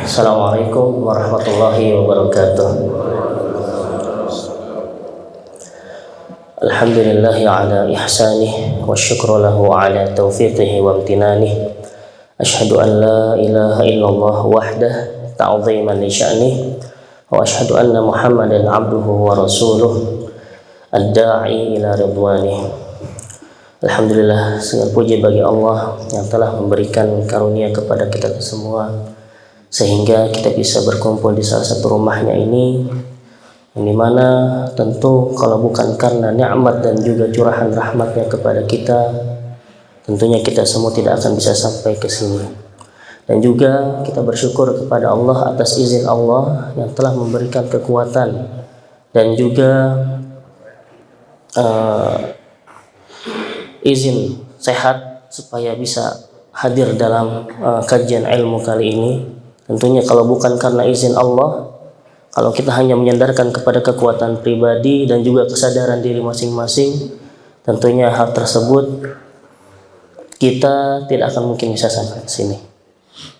Assalamualaikum warahmatullahi wabarakatuh. Alhamdulillahi ala ihsanih wa syukru lahu ala taufiqihi wa amtinanih. Ashhadu an la ilaha illallah wahdah ta'ziman li sya'nih wa ashhadu anna Muhammadan abduhu wa rasuluh ad-da'i ila ridwanih. Alhamdulillah, segala puji bagi Allah yang telah memberikan karunia kepada kita semua sehingga kita bisa berkumpul di salah satu rumahnya ini, yang dimana tentu kalau bukan karena nikmat dan juga curahan rahmatnya kepada kita, tentunya kita semua tidak akan bisa sampai ke sini. Dan juga kita bersyukur kepada Allah atas izin Allah yang telah memberikan kekuatan dan juga izin sehat supaya bisa hadir dalam kajian ilmu kali ini. Tentunya kalau bukan karena izin Allah, kalau kita hanya menyandarkan kepada kekuatan pribadi dan juga kesadaran diri masing-masing, tentunya hal tersebut kita tidak akan mungkin bisa sampai ke sini.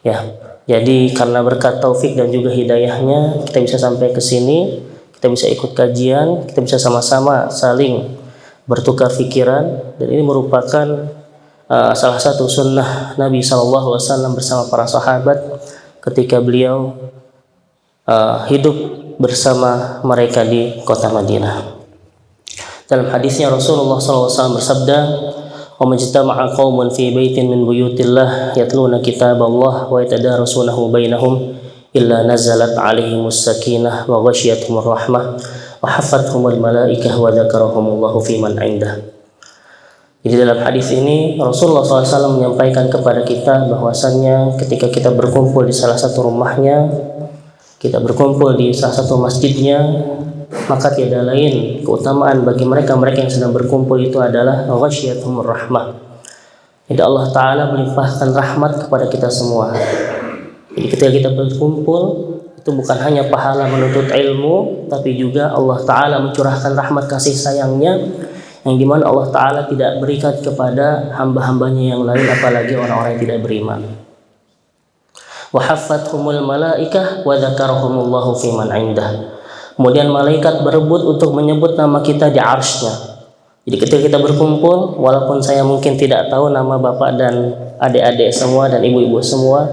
Ya, jadi karena berkat taufik dan juga hidayahnya kita bisa sampai ke sini, kita bisa ikut kajian, kita bisa sama-sama saling bertukar pikiran, dan ini merupakan salah satu sunnah Nabi SAW bersama para sahabat ketika beliau hidup bersama mereka di kota Madinah. Dalam hadisnya Rasulullah SAW bersabda, "Wa majtama'a qaumun fi baitin min buyutillah yatluna kitaballah wa yatadarasunahu bainahum illa nazalat 'alaihimus sakinah wa ghasyiyatuhumur rahmah wa haffathumul malaikah wa dzakarahumullahu fi man 'indah." Jadi dalam hadis ini Rasulullah SAW menyampaikan kepada kita bahwasannya ketika kita berkumpul di salah satu rumahnya, kita berkumpul di salah satu masjidnya, maka tiada lain keutamaan bagi mereka yang sedang berkumpul itu adalah ghasyiyatuhumur rahmah. Jadi Allah Ta'ala melimpahkan rahmat kepada kita semua. Jadi ketika kita berkumpul itu bukan hanya pahala menuntut ilmu, tapi juga Allah Ta'ala mencurahkan rahmat kasih sayangnya, yang dimana Allah Ta'ala tidak berikan kepada hamba-hambanya yang lain, apalagi orang-orang yang tidak beriman. Wa haffathumul malaikah wa dzakarahumullahu fi man 'indah. Kemudian malaikat berebut untuk menyebut nama kita di arsy-Nya. Jadi ketika kita berkumpul, walaupun saya mungkin tidak tahu nama bapak dan adik-adik semua dan ibu-ibu semua,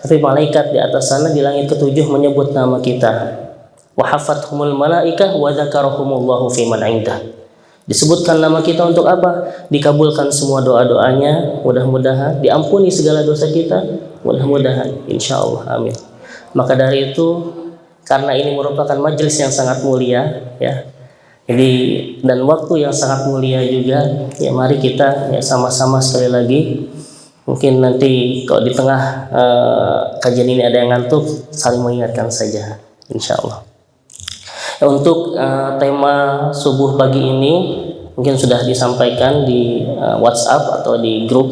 tapi malaikat di atas sana di langit ketujuh menyebut nama kita. Wa haffathumul malaikah wa dzakarahumullahu fi man 'indah. Disebutkan nama kita untuk apa? Dikabulkan semua doa-doanya, mudah-mudahan diampuni segala dosa kita, mudah-mudahan, insya Allah, amin. Maka dari itu, karena ini merupakan majelis yang sangat mulia, ya, jadi dan waktu yang sangat mulia juga, ya mari kita ya sama-sama sekali lagi, mungkin nanti kalau di tengah kajian ini ada yang ngantuk, saling mengingatkan saja, insya Allah. Untuk tema subuh pagi ini mungkin sudah disampaikan di WhatsApp atau di grup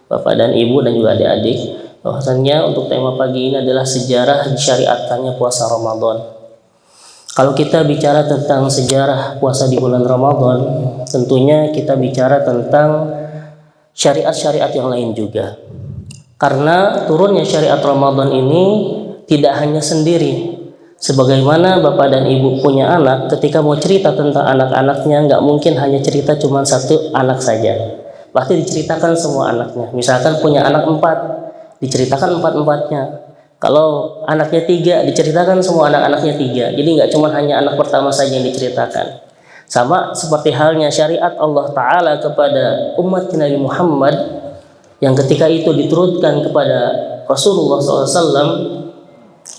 Bapak dan Ibu dan juga adik-adik, bahwasannya untuk tema pagi ini adalah sejarah disyariatkannya puasa Ramadan. Kalau kita bicara tentang sejarah puasa di bulan Ramadan, tentunya kita bicara tentang syariat-syariat yang lain juga. Karena turunnya syariat Ramadan ini tidak hanya sendiri. Sebagaimana bapak dan ibu punya anak, ketika mau cerita tentang anak-anaknya, nggak mungkin hanya cerita cuma satu anak saja. Pasti diceritakan semua anaknya. Misalkan punya anak 4, diceritakan 4-empatnya. Kalau anaknya 3, diceritakan semua anak-anaknya 3. Jadi nggak cuma hanya anak pertama saja yang diceritakan. Sama seperti halnya syariat Allah Ta'ala kepada umat Nabi Muhammad, yang ketika itu diturunkan kepada Rasulullah SAW,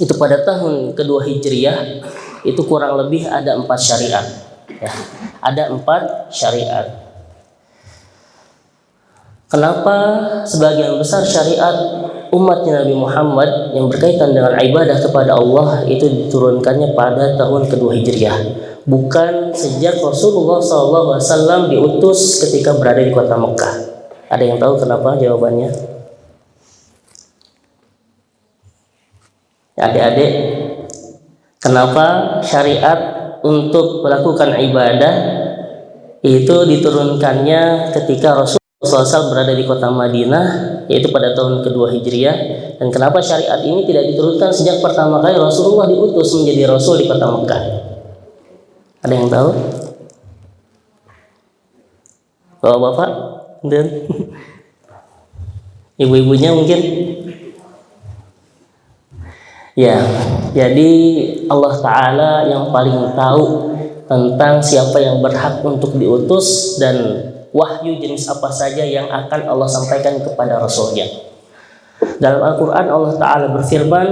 itu pada tahun kedua Hijriyah, itu kurang lebih ada 4 syariat, ya. Ada 4 syariat. Kenapa sebagian besar syariat umat Nabi Muhammad yang berkaitan dengan ibadah kepada Allah itu diturunkannya pada tahun kedua Hijriyah, bukan sejak Rasulullah SAW diutus ketika berada di kota Mekah? Ada yang tahu kenapa jawabannya? Adik-adik, kenapa syariat untuk melakukan ibadah itu diturunkannya ketika Rasulullah SAW berada di kota Madinah, yaitu pada tahun kedua Hijriah. Dan kenapa syariat ini tidak diturunkan sejak pertama kali Rasulullah diutus menjadi Rasul di kota Mekah? Ada yang tahu? Bapak-bapak dan ibu-ibunya mungkin? Ya, jadi Allah Ta'ala yang paling tahu tentang siapa yang berhak untuk diutus dan wahyu jenis apa saja yang akan Allah sampaikan kepada Rasulnya. Dalam Al-Quran Allah Ta'ala berfirman,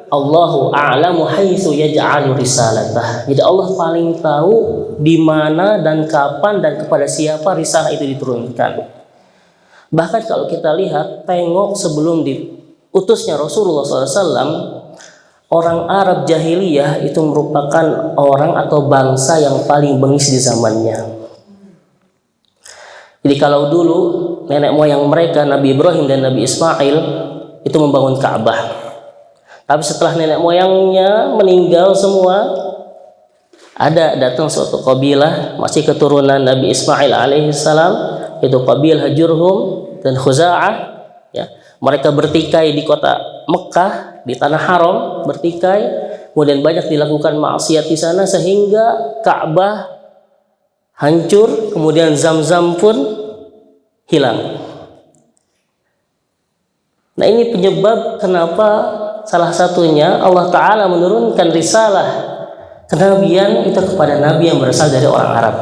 Allahu a'lamu haitsu yaj'alu risalatah. Jadi Allah paling tahu di mana dan kapan dan kepada siapa risalah itu diturunkan. Bahkan kalau kita lihat, tengok sebelum diutusnya Rasulullah SAW, orang Arab jahiliyah itu merupakan orang atau bangsa yang paling bengis di zamannya. Jadi kalau dulu nenek moyang mereka Nabi Ibrahim dan Nabi Ismail itu membangun Ka'bah. Tapi setelah nenek moyangnya meninggal semua, ada datang suatu kabilah masih keturunan Nabi Ismail alaihissalam, itu kabilah Jurhum dan Khuza'ah. Ya, mereka bertikai di kota Mekah, di tanah haram bertikai, kemudian banyak dilakukan maksiat di sana sehingga Ka'bah hancur, kemudian Zam-Zam pun hilang. Nah, ini penyebab kenapa salah satunya Allah Ta'ala menurunkan risalah kenabian itu kepada nabi yang berasal dari orang Arab.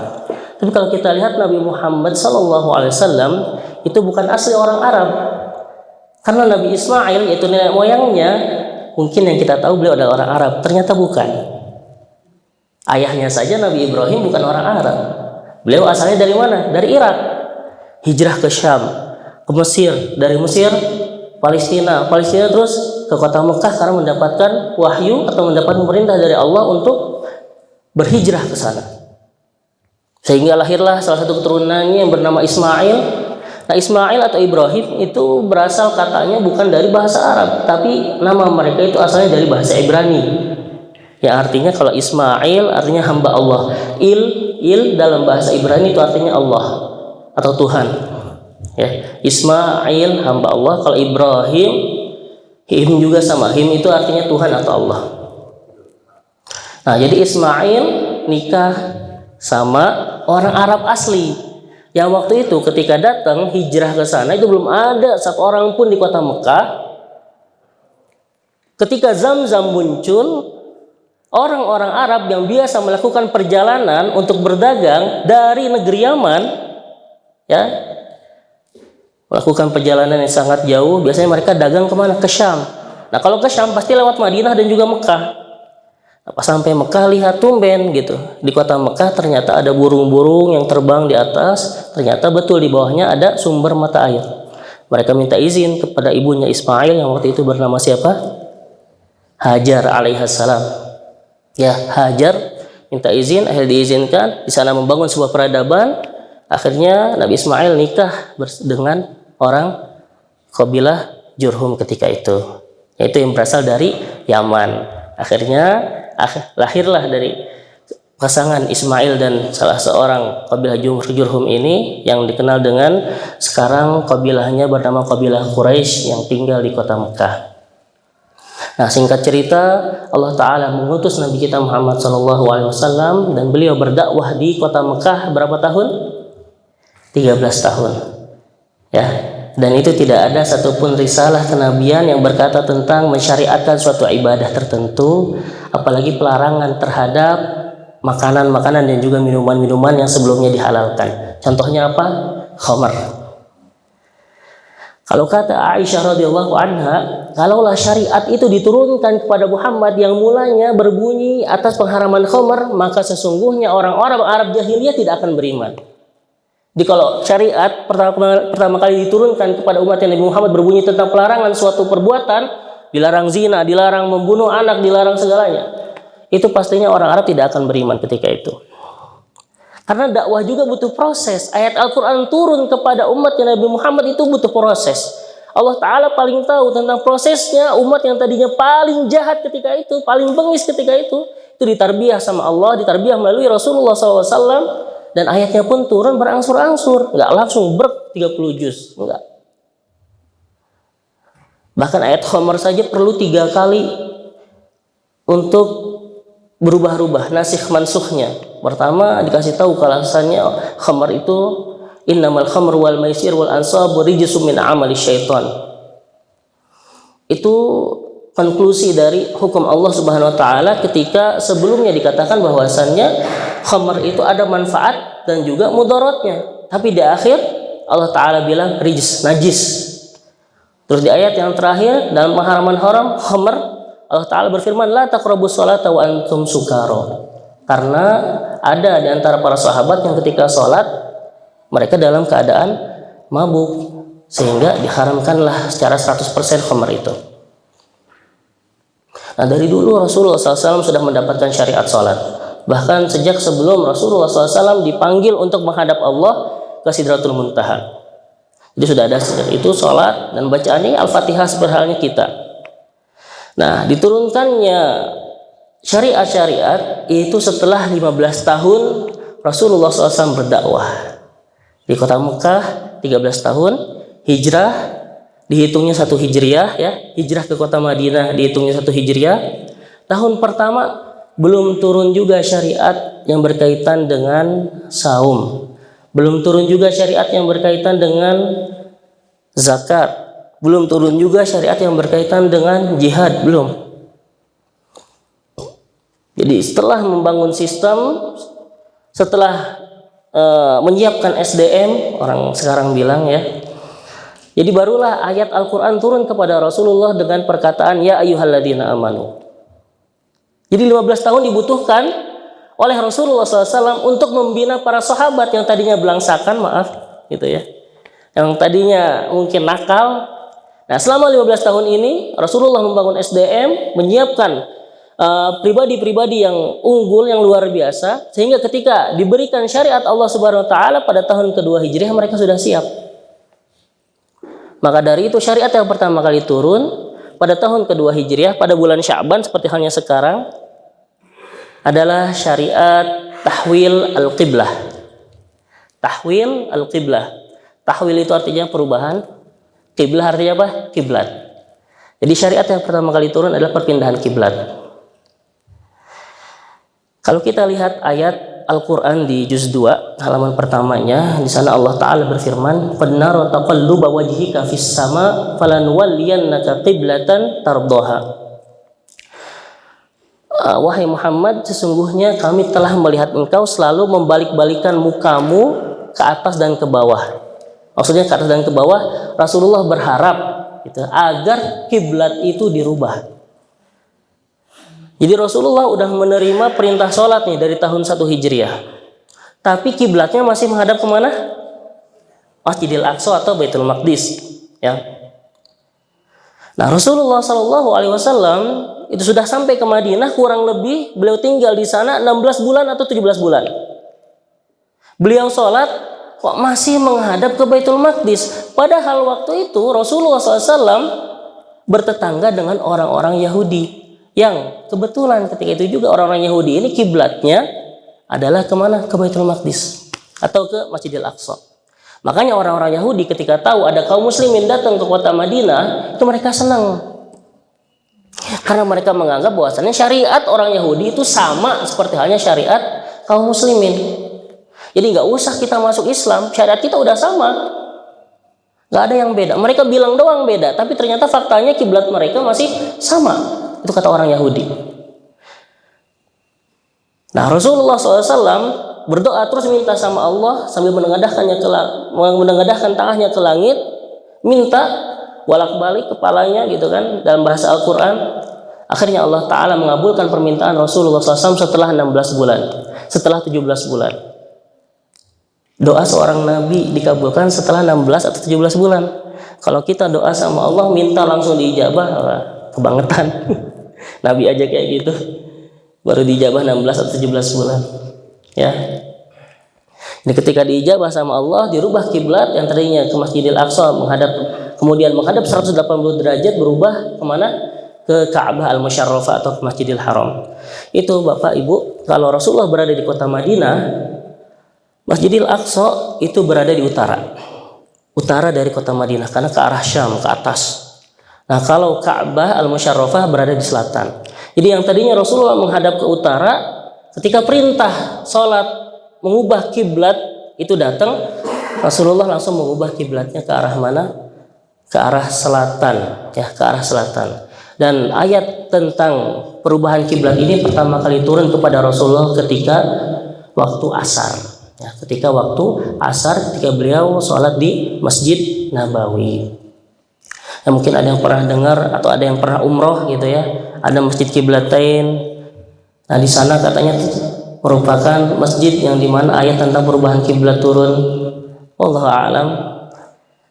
Tapi kalau kita lihat Nabi Muhammad SAW itu bukan asli orang Arab. Karena Nabi Ismail yaitu nenek moyangnya, mungkin yang kita tahu beliau adalah orang Arab, ternyata bukan. Ayahnya saja Nabi Ibrahim bukan orang Arab. Beliau asalnya dari mana? Dari Irak. Hijrah ke Syam, ke Mesir, dari Mesir Palestina terus ke kota Mekah karena mendapatkan wahyu atau mendapat perintah dari Allah untuk berhijrah ke sana. Sehingga lahirlah salah satu keturunannya yang bernama Ismail. Nah, Ismail atau Ibrahim itu berasal katanya bukan dari bahasa Arab, tapi nama mereka itu asalnya dari bahasa Ibrani. Yang artinya kalau Ismail artinya hamba Allah. Il dalam bahasa Ibrani itu artinya Allah atau Tuhan. Ya, Ismail hamba Allah. Kalau Ibrahim, him juga sama. Him itu artinya Tuhan atau Allah. Nah, jadi Ismail nikah sama orang Arab asli. Yang waktu itu ketika datang hijrah ke sana itu belum ada satu orang pun di kota Mekah. Ketika Zam-Zam muncul, orang-orang Arab yang biasa melakukan perjalanan untuk berdagang dari negeri Yaman, ya, melakukan perjalanan yang sangat jauh, biasanya mereka dagang kemana? Ke Syam. Nah, kalau ke Syam pasti lewat Madinah dan juga Mekah. Pas sampai Mekah lihat tumben gitu, di kota Mekah ternyata ada burung-burung yang terbang di atas, ternyata betul di bawahnya ada sumber mata air. Mereka minta izin kepada ibunya Ismail yang waktu itu bernama siapa? Hajar alaihissalam. Ya, Hajar minta izin, akhirnya diizinkan, di sana membangun sebuah peradaban. Akhirnya Nabi Ismail nikah dengan orang kabilah Jurhum ketika itu, yaitu yang berasal dari Yaman. Akhirnya lahirlah dari pasangan Ismail dan salah seorang kabilah Jurhum ini yang dikenal dengan sekarang kabilahnya bernama kabilah Quraisy yang tinggal di kota Mekah. Nah, singkat cerita, Allah Ta'ala mengutus Nabi kita Muhammad SAW dan beliau berdakwah di kota Mekah berapa tahun? 13 tahun. Ya, dan itu tidak ada satupun risalah kenabian yang berkata tentang mensyariatkan suatu ibadah tertentu, apalagi pelarangan terhadap makanan-makanan dan juga minuman-minuman yang sebelumnya dihalalkan. Contohnya apa? Khamar. Kalau kata Aisyah radhiyallahu anha, kalaulah syariat itu diturunkan kepada Muhammad yang mulanya berbunyi atas pengharaman khamar, maka sesungguhnya orang-orang Arab jahiliyah tidak akan beriman. Jadi kalau syariat pertama kali diturunkan kepada umat Nabi Muhammad berbunyi tentang pelarangan suatu perbuatan, dilarang zina, dilarang membunuh anak, dilarang segalanya, itu pastinya orang Arab tidak akan beriman ketika itu. Karena dakwah juga butuh proses. Ayat Al-Quran turun kepada umat Nabi Muhammad itu butuh proses. Allah Ta'ala paling tahu tentang prosesnya umat yang tadinya paling jahat ketika itu, paling bengis ketika itu ditarbiyah sama Allah, ditarbiyah melalui Rasulullah SAW. Dan ayatnya pun turun berangsur-angsur, nggak langsung 30 juz, enggak. Bahkan ayat khamar saja perlu 3 kali untuk berubah-ubah, nasikh mansukhnya. Pertama dikasih tahu kalau alasannya khamar itu innamal khamru wal maisir wal ansabu rijsum min amali syaitan. Itu konklusi dari hukum Allah Subhanahu wa taala ketika sebelumnya dikatakan bahwasannya khamar itu ada manfaat dan juga mudaratnya. Tapi di akhir Allah taala bilang rijs, najis. Terus di ayat yang terakhir dalam pengharaman haram khamar, Allah taala berfirman la taqrabus sholata wa antum sukara. Karena ada di antara para sahabat yang ketika sholat mereka dalam keadaan mabuk, sehingga diharamkanlah secara 100% khamar itu. Nah, dari dulu Rasulullah SAW sudah mendapatkan syariat sholat. Bahkan sejak sebelum Rasulullah SAW dipanggil untuk menghadap Allah ke Sidratul Muntaha. Jadi sudah ada itu sholat dan bacaannya Al-Fatihah seperti halnya kita. Nah, diturunkannya syariat-syariat itu setelah 15 tahun Rasulullah SAW berdakwah. Di kota Mekah 13 tahun, hijrah dihitungnya 1 hijriah ya, hijrah ke kota Madinah dihitungnya 1 hijriah. Tahun pertama belum turun juga syariat yang berkaitan dengan saum. Belum turun juga syariat yang berkaitan dengan zakat. Belum turun juga syariat yang berkaitan dengan jihad, belum. Jadi setelah membangun sistem, setelah menyiapkan SDM, orang sekarang bilang ya, jadi barulah ayat Al-Quran turun kepada Rasulullah dengan perkataan ya ayyuhalladzina amanu. Jadi 15 tahun dibutuhkan oleh Rasulullah SAW untuk membina para sahabat yang tadinya belangsakan, maaf gitu ya, yang tadinya mungkin nakal. Nah, selama 15 tahun ini Rasulullah membangun SDM, menyiapkan pribadi-pribadi yang unggul, yang luar biasa, sehingga ketika diberikan syariat Allah Subhanahu wa taala pada tahun kedua Hijriah mereka sudah siap. Maka dari itu syariat yang pertama kali turun pada tahun kedua Hijriah pada bulan Sya'ban seperti halnya sekarang adalah syariat tahwil al-qiblah. Tahwil al-qiblah. Tahwil itu artinya perubahan, qiblah artinya apa? Kiblat. Jadi syariat yang pertama kali turun adalah perpindahan kiblat. Kalau kita lihat ayat Al-Qur'an di juz 2 halaman pertamanya, di sana Allah taala berfirman, "Qad nara taqalluba wajhika fis sama falanwalliyannaka qiblatan tardaha." Wahai Muhammad, sesungguhnya kami telah melihat engkau selalu membalik-balikan mukamu ke atas dan ke bawah. Maksudnya ke atas dan ke bawah, Rasulullah berharap gitu, agar kiblat itu dirubah. Jadi Rasulullah udah menerima perintah sholat nih dari tahun 1 Hijriah. Tapi kiblatnya masih menghadap kemana? Masjidil Aqsa atau Baitul Maqdis. Ya. Nah, Rasulullah SAW itu sudah sampai ke Madinah, kurang lebih beliau tinggal di sana 16 bulan atau 17 bulan. Beliau sholat kok masih menghadap ke Baitul Maqdis. Padahal waktu itu Rasulullah SAW bertetangga dengan orang-orang Yahudi. Yang kebetulan ketika itu juga orang-orang Yahudi ini kiblatnya adalah kemana? Ke Baitul Maqdis atau ke Masjidil Aqsa. Makanya orang-orang Yahudi ketika tahu ada kaum muslimin datang ke kota Madinah, itu mereka senang. Karena mereka menganggap bahwasannya syariat orang Yahudi itu sama seperti halnya syariat kaum muslimin. Jadi nggak usah kita masuk Islam, syariat kita udah sama. Nggak ada yang beda. Mereka bilang doang beda, tapi ternyata faktanya kiblat mereka masih sama. Itu kata orang Yahudi. Nah, Rasulullah SAW berdoa terus minta sama Allah sambil menengadahkan tangannya ke langit, minta bolak-balik kepalanya gitu kan dalam bahasa Al-Quran. Akhirnya Allah Ta'ala mengabulkan permintaan Rasulullah SAW setelah 16 bulan, setelah 17 bulan. Doa seorang Nabi dikabulkan setelah 16 atau 17 bulan. Kalau kita doa sama Allah minta langsung diijabah, kebangetan. Nabi aja kayak gitu, baru diijabah 16 atau 17 bulan. Ya. Ini ketika diijabah sama Allah, dirubah kiblat yang tadinya ke Masjidil Aqsa kemudian menghadap 180 derajat berubah kemana? Ke Ka'bah Al-Musyarrafah atau ke Masjidil Haram. Itu Bapak Ibu, kalau Rasulullah berada di kota Madinah, Masjidil Aqsa itu berada di utara dari kota Madinah karena ke arah Syam, ke atas. Nah, kalau Ka'bah Al-Musyarrafah berada di selatan. Jadi yang tadinya Rasulullah menghadap ke utara, ketika perintah sholat mengubah kiblat itu datang, Rasulullah langsung mengubah kiblatnya ke arah mana? Ke arah selatan, ya, ke arah selatan. Dan ayat tentang perubahan kiblat ini pertama kali turun kepada Rasulullah ketika waktu asar. Ya, ketika waktu asar, ketika beliau sholat di Masjid Nabawi. Ya, mungkin ada yang pernah dengar atau ada yang pernah umroh gitu ya. Ada Masjid Qiblatain. Nah, di sana katanya merupakan masjid yang dimana ayat tentang perubahan kiblat turun. Wallahu a'lam.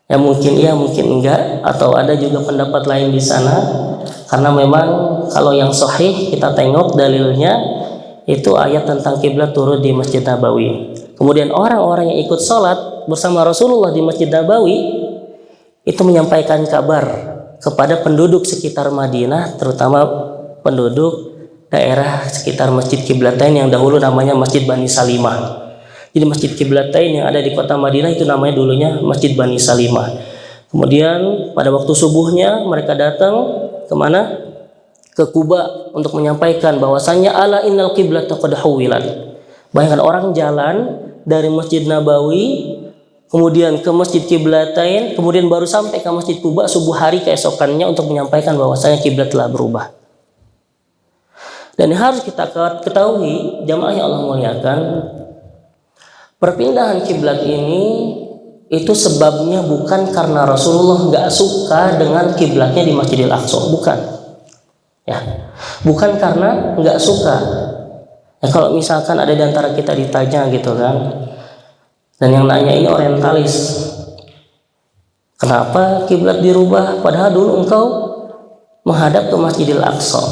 Ya mungkin iya, mungkin enggak, atau ada juga pendapat lain di sana. Karena memang kalau yang sahih kita tengok dalilnya itu ayat tentang kiblat turun di Masjid Nabawi. Kemudian orang-orang yang ikut sholat bersama Rasulullah di Masjid Nabawi itu menyampaikan kabar kepada penduduk sekitar Madinah, terutama penduduk daerah sekitar Masjid Qiblatain yang dahulu namanya Masjid Bani Salimah. Jadi Masjid Qiblatain yang ada di kota Madinah itu namanya dulunya Masjid Bani Salimah. Kemudian pada waktu subuhnya mereka datang kemana? Ke Kuba untuk menyampaikan bahwasannya ala innal qiblata qad huwilat. Bayangkan orang jalan dari Masjid Nabawi kemudian ke Masjid Qiblatain, kemudian baru sampai ke Masjid Kuba subuh hari keesokannya untuk menyampaikan bahwasanya kiblat telah berubah. Dan yang harus kita ketahui, jamaah yang Allah muliakan, perpindahan kiblat ini itu sebabnya bukan karena Rasulullah nggak suka dengan kiblatnya di Masjidil Aqsa, bukan. Ya, bukan karena nggak suka. Ya, kalau misalkan ada di antara kita ditanya gitu kan, dan yang nanya ini orientalis, kenapa kiblat dirubah padahal dulu engkau menghadap ke Masjidil Aqsa?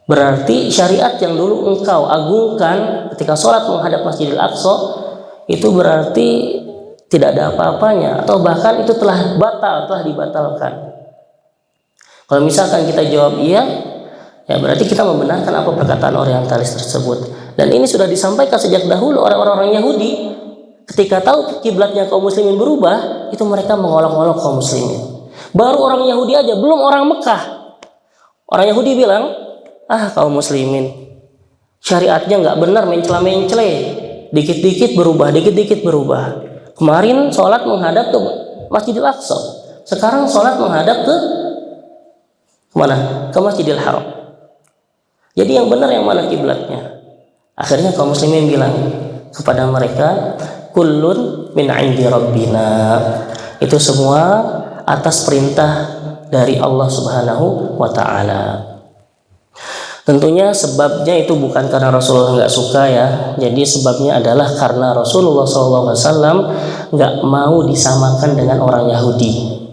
Berarti syariat yang dulu engkau agungkan ketika sholat menghadap Masjidil Aqsa itu berarti tidak ada apa-apanya, atau bahkan itu telah batal, telah dibatalkan. Kalau misalkan kita jawab iya, ya berarti kita membenarkan apa perkataan orientalis tersebut. Dan ini sudah disampaikan sejak dahulu orang-orang Yahudi. Ketika tahu kiblatnya kaum muslimin berubah, itu mereka mengolok-olok kaum muslimin. Baru orang Yahudi aja, belum orang Mekah. Orang Yahudi bilang, kaum muslimin syariatnya nggak benar, mencela-mencele, dikit-dikit berubah, dikit-dikit berubah. Kemarin sholat menghadap ke Masjidil Aqsa, sekarang sholat menghadap ke mana? Ke Masjidil Haram. Jadi yang benar yang mana kiblatnya? Akhirnya kaum muslimin bilang kepada mereka, kullun min 'indi rabbina. Itu semua atas perintah dari Allah Subhanahu wa taala. Tentunya sebabnya itu bukan karena Rasulullah nggak suka ya. Jadi sebabnya adalah karena Rasulullah SAW nggak mau disamakan dengan orang Yahudi.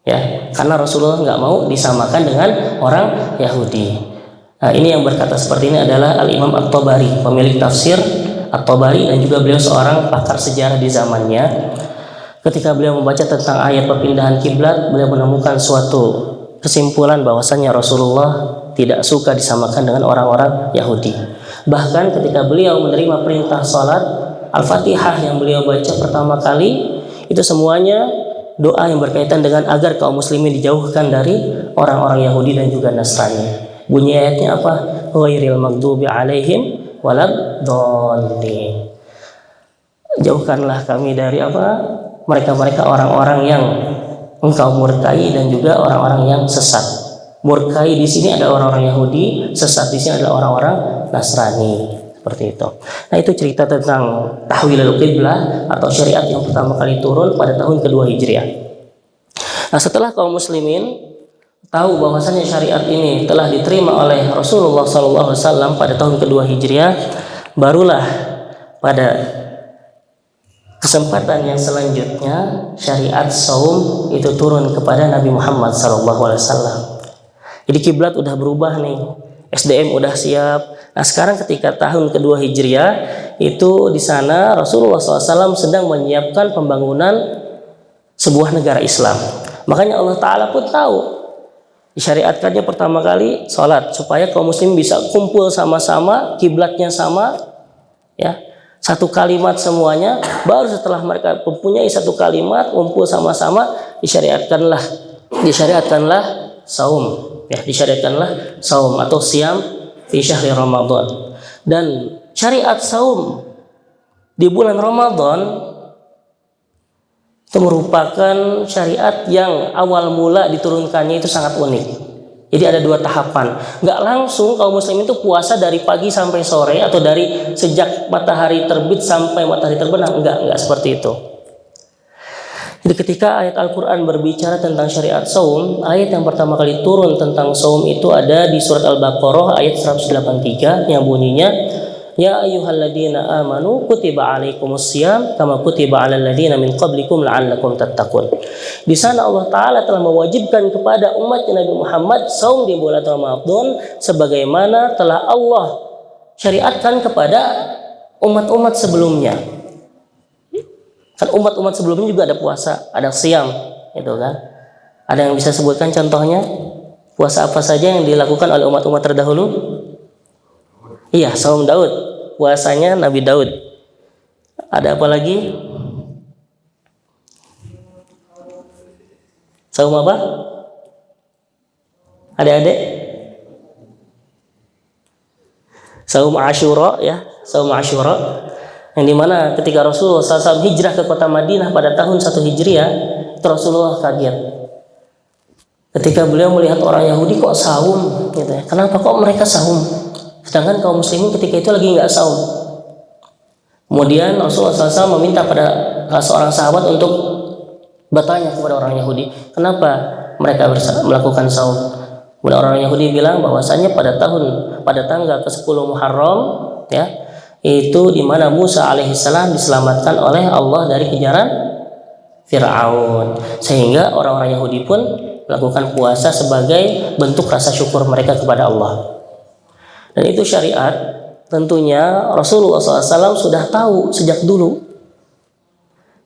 Ya, karena Rasulullah nggak mau disamakan dengan orang Yahudi. Nah, ini yang berkata seperti ini adalah Al-Imam At-Tabari, pemilik tafsir At-Tabari, dan juga beliau seorang pakar sejarah di zamannya. Ketika beliau membaca tentang ayat perpindahan kiblat, beliau menemukan suatu kesimpulan bahwasannya Rasulullah tidak suka disamakan dengan orang-orang Yahudi. Bahkan ketika beliau menerima perintah salat, Al-Fatihah yang beliau baca pertama kali itu semuanya doa yang berkaitan dengan agar kaum muslimin dijauhkan dari orang-orang Yahudi dan juga Nasrani. Bunyi ayatnya apa? Ghairil maghdubi alaihim waladdallin. Jauhkanlah kami dari apa? Mereka-mereka orang-orang yang engkau murkai dan juga orang-orang yang sesat. Murkai di sini adalah orang-orang Yahudi, sesat di sini adalah orang-orang Nasrani. Seperti itu. Nah, itu cerita tentang tahwilul qiblah atau syariat yang pertama kali turun pada tahun kedua Hijriah. Nah, setelah kaum muslimin tahu bahwasanya syariat ini telah diterima oleh Rasulullah SAW pada tahun kedua Hijriah, barulah pada kesempatan yang selanjutnya syariat saum itu turun kepada Nabi Muhammad SAW. Jadi kiblat udah berubah nih, SDM udah siap. Nah, sekarang ketika tahun kedua Hijriah itu di sana Rasulullah SAW sedang menyiapkan pembangunan sebuah negara Islam. Makanya Allah Ta'ala pun tahu disyariatkannya pertama kali sholat supaya kaum muslim bisa kumpul sama-sama, kiblatnya sama, ya, satu kalimat semuanya. Baru setelah mereka mempunyai satu kalimat, kumpul sama-sama, disyariatkanlah disyariatkanlah saum, ya, disyariatkanlah saum atau siam fi syahri Ramadan. Dan syariat saum di bulan Ramadan itu merupakan syariat yang awal mula diturunkannya itu sangat unik. Jadi ada dua tahapan. Nggak langsung kaum muslimin itu puasa dari pagi sampai sore atau dari sejak matahari terbit sampai matahari terbenam. Enggak seperti itu. Jadi ketika ayat Al-Quran berbicara tentang syariat saum, ayat yang pertama kali turun tentang saum itu ada di surat Al-Baqarah ayat 183 yang bunyinya, Ya ayyuhalladzina amanu kutiba alaikumussyam kama kutiba alal ladzina min qablikum la'allakum tattaqun. Di sana Allah Ta'ala telah mewajibkan kepada umat Nabi Muhammad saum di bulan Ramadan sebagaimana telah Allah syariatkan kepada umat-umat sebelumnya. Kan umat-umat sebelumnya juga ada puasa, ada siam, gitu kan? Ada yang bisa sebutkan contohnya? Puasa apa saja yang dilakukan oleh umat-umat terdahulu? Iya, saum Daud, puasanya Nabi Daud. Ada apa lagi? Saum apa? Adik-adik? Saum Asyura, ya, saum Asyura. Yang dimana ketika Rasulullah SAW hijrah ke kota Madinah pada tahun 1 Hijriah, itu Rasulullah kaget. Ketika beliau melihat orang Yahudi kok saum, gitu ya. Kenapa kok mereka saum? Sedangkan kaum muslimin ketika itu lagi nggak saum. Kemudian Rasulullah SAW meminta pada seorang sahabat untuk bertanya kepada orang Yahudi, kenapa mereka melakukan saum? Kemudian orang Yahudi bilang bahwasanya pada tanggal ke-10 Muharram, ya, itu di mana Musa alaihissalam diselamatkan oleh Allah dari kejaran Fir'aun, sehingga orang-orang Yahudi pun melakukan puasa sebagai bentuk rasa syukur mereka kepada Allah. Dan itu syariat tentunya Rasulullah SAW sudah tahu sejak dulu,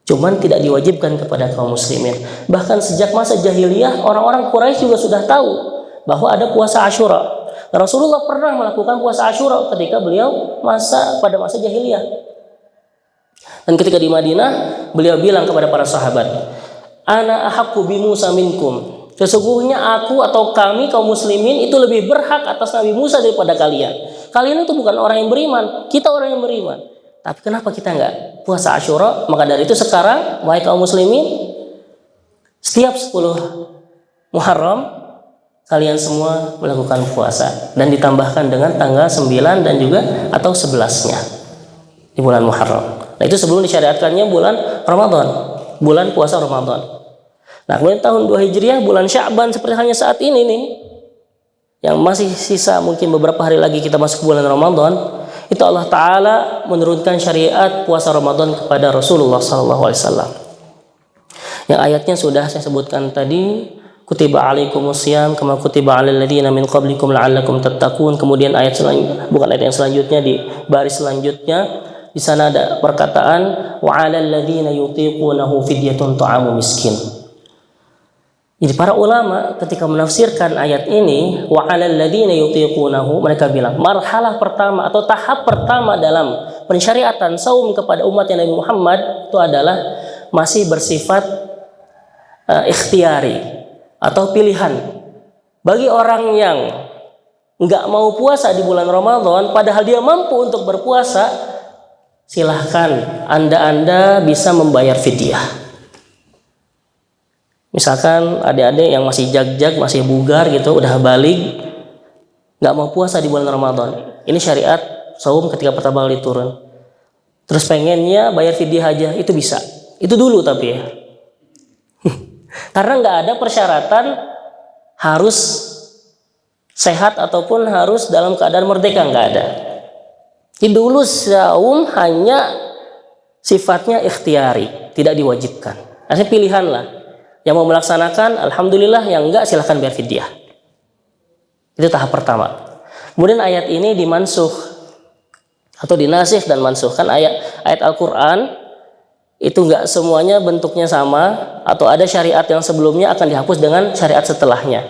cuman tidak diwajibkan kepada kaum muslimin. Bahkan sejak masa jahiliyah orang-orang Quraisy juga sudah tahu bahwa ada puasa Asyura. Rasulullah pernah melakukan puasa Asyura ketika beliau pada masa jahiliyah. Dan ketika di Madinah beliau bilang kepada para sahabat, Ana ahaqqu bi Musa minkum. Sesungguhnya aku atau kami kaum muslimin itu lebih berhak atas Nabi Musa daripada kalian. Kalian itu bukan orang yang beriman, kita orang yang beriman. Tapi kenapa kita enggak puasa Asyura? Maka dari itu sekarang, wahai kaum muslimin, setiap 10 Muharram kalian semua melakukan puasa, dan ditambahkan dengan tanggal 9 dan juga atau 11-nya di bulan Muharram. Nah, itu sebelum disyariatkannya bulan Ramadan, bulan puasa Ramadan. Nah, kemudian tahun 2 Hijriah bulan Sya'ban seperti halnya saat ini nih, yang masih sisa mungkin beberapa hari lagi kita masuk bulan Ramadan, itu Allah Ta'ala menurunkan syariat puasa Ramadan kepada Rasulullah SAW. Yang ayatnya sudah saya sebutkan tadi, kutiba alaikumussyam kama kutiba alal ladzina min qablikum la'allakum tattaqun. Kemudian ayat yang selanjutnya di baris selanjutnya di sana ada perkataan wa 'alal ladzina yutiqunahu fidyatun ta'amu miskin. Jadi para ulama ketika menafsirkan ayat ini wa 'alal ladzina yutiqunahu, mereka bilang marhalah pertama atau tahap pertama dalam pensyariatan saum kepada umat Nabi Muhammad itu adalah masih bersifat ikhtiari atau pilihan. Bagi orang yang nggak mau puasa di bulan Ramadan padahal dia mampu untuk berpuasa, silahkan Anda bisa membayar fidyah. Misalkan adik-adik yang masih jag-jag, masih bugar gitu, udah balik, nggak mau puasa di bulan Ramadan. Ini syariat saum ketika pertama kali turun. Terus pengennya bayar fidyah aja, itu bisa. Itu dulu tapi ya. Karena nggak ada persyaratan harus sehat ataupun harus dalam keadaan merdeka, nggak ada. Jadi dulu saum hanya sifatnya ikhtiari, tidak diwajibkan. Artinya pilihan lah. Yang mau melaksanakan, alhamdulillah, yang enggak silahkan bayar fidyah. Itu tahap pertama. Kemudian ayat ini dimansuh atau dinasikh dan mansuh. Kan ayat Al-Quran itu enggak semuanya bentuknya sama, atau ada syariat yang sebelumnya akan dihapus dengan syariat setelahnya.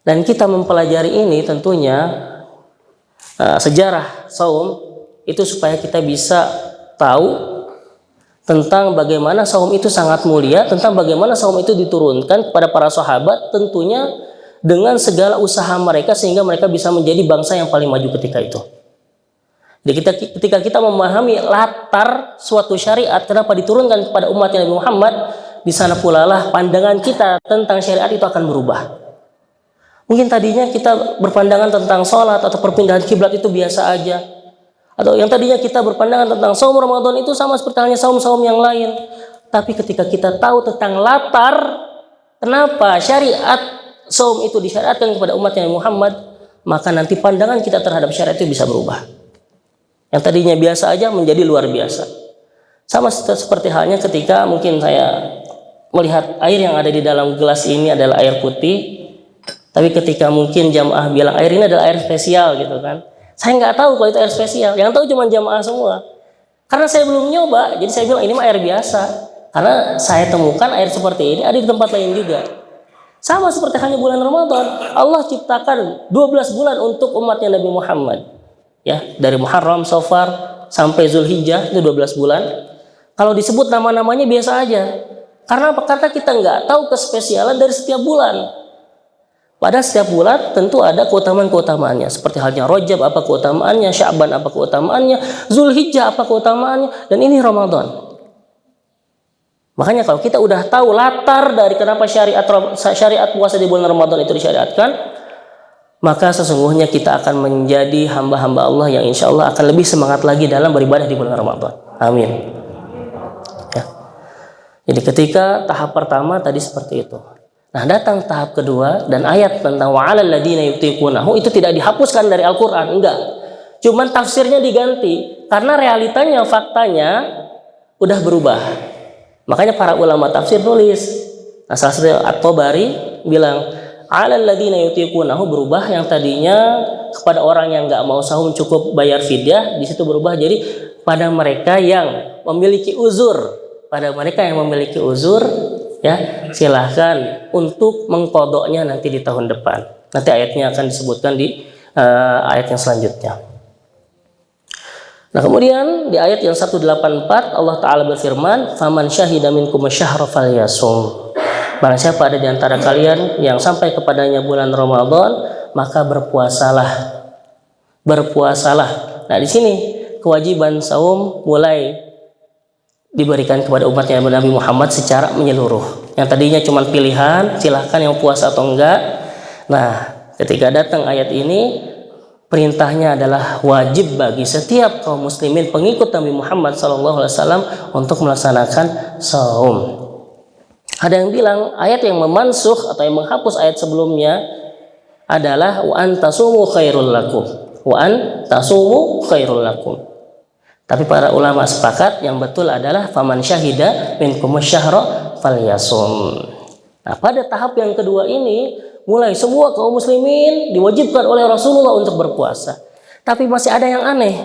Dan kita mempelajari ini tentunya sejarah saum itu supaya kita bisa tahu tentang bagaimana saum itu sangat mulia, tentang bagaimana saum itu diturunkan kepada para sahabat, tentunya dengan segala usaha mereka sehingga mereka bisa menjadi bangsa yang paling maju ketika itu. Jadi ketika kita memahami latar suatu syariat kenapa diturunkan kepada umat Nabi Muhammad, di sana pula lah pandangan kita tentang syariat itu akan berubah. Mungkin tadinya kita berpandangan tentang sholat atau perpindahan kiblat itu biasa aja. Atau yang tadinya kita berpandangan tentang saum Ramadan itu sama seperti halnya saum-saum yang lain. Tapi ketika kita tahu tentang latar kenapa syariat saum itu disyariatkan kepada umat Nabi Muhammad, maka nanti pandangan kita terhadap syariat itu bisa berubah. Yang tadinya biasa aja menjadi luar biasa. Sama seperti halnya ketika mungkin saya melihat air yang ada di dalam gelas ini adalah air putih, tapi ketika mungkin jamaah bilang air ini adalah air spesial gitu kan. Saya nggak tahu kalau itu air spesial, yang tahu cuma jamaah semua. Karena saya belum nyoba, jadi saya bilang ini mah air biasa. Karena saya temukan air seperti ini ada di tempat lain juga. Sama seperti halnya bulan Ramadan, Allah ciptakan 12 bulan untuk umatnya Nabi Muhammad. Ya, dari Muharram, Safar sampai Zulhijjah itu 12 bulan. Kalau disebut nama-namanya biasa aja. Karena apa? Karena kita nggak tahu kespesialan dari setiap bulan. Pada setiap bulan tentu ada keutamaan-keutamaannya. Seperti halnya Rajab apa keutamaannya, Sya'ban apa keutamaannya, Zulhijjah apa keutamaannya, dan ini Ramadan. Makanya kalau kita udah tahu latar dari kenapa syariat puasa di bulan Ramadan itu disyariatkan, maka sesungguhnya kita akan menjadi hamba-hamba Allah yang insya Allah akan lebih semangat lagi dalam beribadah di bulan Ramadan. Amin. Ya. Jadi ketika tahap pertama tadi seperti itu. Nah, datang tahap kedua dan ayat tentang wa'alal ladina yutiqunahu itu tidak dihapuskan dari Al-Qur'an, enggak. Cuman tafsirnya diganti karena realitanya, faktanya udah berubah. Makanya para ulama tafsir nulis. Nah, salah satu At-Tabari bilang 'alal ladina yutiqunahu berubah, yang tadinya kepada orang yang enggak mau sahum cukup bayar fidyah, di situ berubah jadi pada mereka yang memiliki uzur. Pada mereka yang memiliki uzur, ya, silahkan untuk mengkodoknya nanti di tahun depan. Nanti ayatnya akan disebutkan di ayat yang selanjutnya. Nah, kemudian di ayat yang 184 Allah Ta'ala berfirman, "Faman syahida minkum asyhara falyasum." Barang siapa ada di antara kalian yang sampai kepadanya bulan Ramadan, maka berpuasalah. Berpuasalah. Nah, di sini kewajiban saum mulai diberikan kepada umatnya Nabi Muhammad secara menyeluruh. Yang tadinya cuma pilihan, silahkan yang puasa atau enggak. Nah, ketika datang ayat ini, perintahnya adalah wajib bagi setiap kaum muslimin pengikut Nabi Muhammad SAW untuk melaksanakan saum. Ada yang bilang ayat yang memansuh atau yang menghapus ayat sebelumnya adalah wa antasumu khairul lakum. Wa antasumu khairul lakum. Tapi para ulama sepakat yang betul adalah faman syahida minkum asyhara falyasum. Nah, pada tahap yang kedua ini mulai semua kaum muslimin diwajibkan oleh Rasulullah untuk berpuasa. Tapi masih ada yang aneh.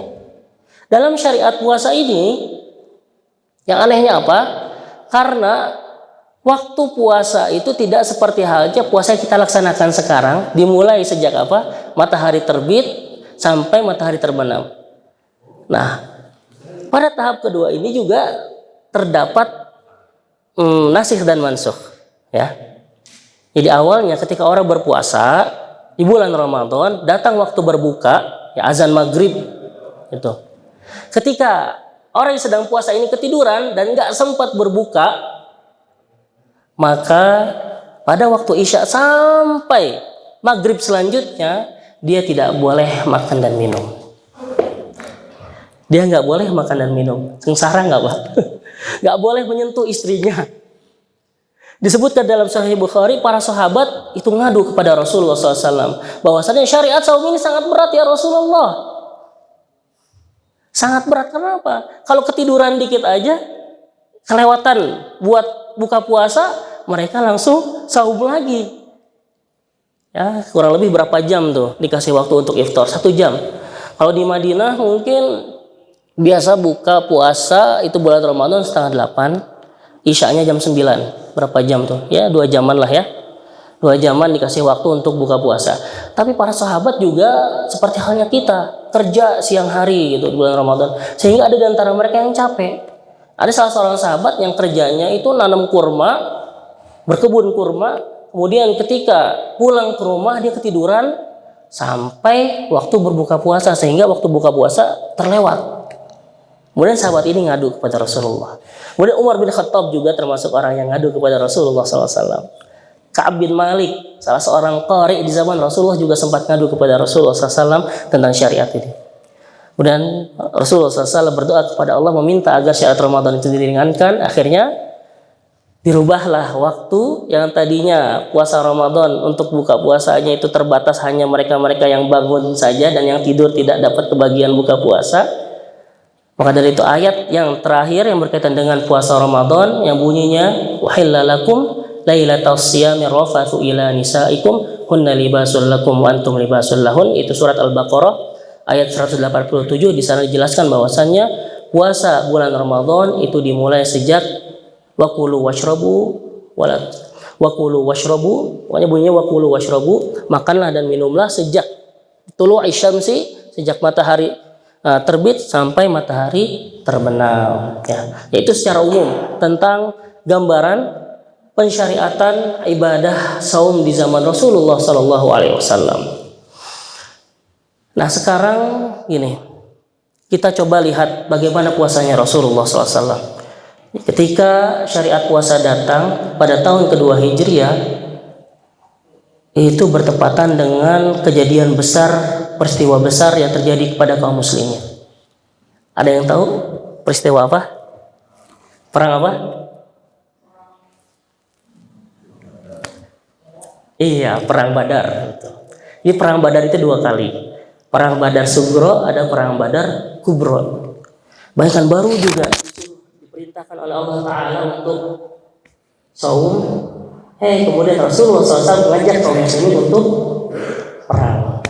Dalam syariat puasa ini yang anehnya apa? Karena waktu puasa itu tidak seperti halnya puasa yang kita laksanakan sekarang, dimulai sejak apa? Matahari terbit sampai matahari terbenam. Nah, pada tahap kedua ini juga terdapat nasikh dan mansukh, ya. Jadi awalnya ketika orang berpuasa di bulan Ramadan, datang waktu berbuka, ya azan maghrib itu. Ketika orang yang sedang puasa ini ketiduran dan nggak sempat berbuka, maka pada waktu isya sampai maghrib selanjutnya dia tidak boleh makan dan minum. Dia nggak boleh makan dan minum. Sengsara nggak, Pak? Nggak boleh menyentuh istrinya. Disebutkan dalam Sahih Bukhari, para sahabat itu ngadu kepada Rasulullah SAW bahwasanya syariat saum ini sangat berat ya Rasulullah. Sangat berat. Kenapa? Kalau ketiduran dikit aja, kelewatan buat buka puasa, mereka langsung saum lagi. Ya, kurang lebih berapa jam tuh dikasih waktu untuk iftar? 1 jam. Kalau di Madinah mungkin biasa buka puasa itu bulan Ramadan 7:30, isyanya jam 9. Berapa jam tuh? Ya 2 jaman lah ya. 2 jaman dikasih waktu untuk buka puasa. Tapi para sahabat juga seperti halnya kita, kerja siang hari gitu di bulan Ramadan. Sehingga ada di antara mereka yang capek. Ada salah seorang sahabat yang kerjanya itu nanam kurma, berkebun kurma, kemudian ketika pulang ke rumah dia ketiduran sampai waktu berbuka puasa, sehingga waktu buka puasa terlewat. Kemudian sahabat ini ngadu kepada Rasulullah. Kemudian Umar bin Khattab juga termasuk orang yang ngadu kepada Rasulullah SAW. Ka'ab bin Malik, salah seorang qari di zaman Rasulullah, juga sempat ngadu kepada Rasulullah SAW tentang syariat ini. Kemudian Rasulullah SAW berdoa kepada Allah meminta agar syariat Ramadan itu diringankan. Akhirnya dirubahlah waktu yang tadinya puasa Ramadan untuk buka puasanya itu terbatas hanya mereka-mereka yang bangun saja dan yang tidur tidak dapat kebagian buka puasa. Maka dari itu ayat yang terakhir yang berkaitan dengan puasa Ramadan yang bunyinya wahilla lakum lailatas siyami rafathu ila nisaikum hunna libasul lakum wa antum libasul lahun, itu surat Al-Baqarah ayat 187. Di sana dijelaskan bahwasannya puasa bulan Ramadan itu dimulai sejak wakulu washrabu pokoknya bunyinya wakulu washrabu, makanlah dan minumlah sejak tulu'i syamsi, sejak matahari terbit sampai matahari terbenam, ya. Yaitu secara umum tentang gambaran pensyariatan ibadah saum di zaman Rasulullah Sallallahu Alaihi Wasallam. Nah sekarang gini, kita coba lihat bagaimana puasanya Rasulullah SAW. Ketika syariat puasa datang pada tahun kedua Hijriah, itu bertepatan dengan kejadian besar, peristiwa besar yang terjadi kepada kaum muslimin. Ada yang tahu peristiwa apa? Perang apa? Iya, perang Badar. Jadi perang Badar itu 2 kali. Perang Badar Sugro, ada perang Badar Kubro. Bahkan baru juga diperintahkan oleh Allah Ta'ala untuk saum. Kemudian Rasulullah SAW mengajak kaum muslimin untuk perang,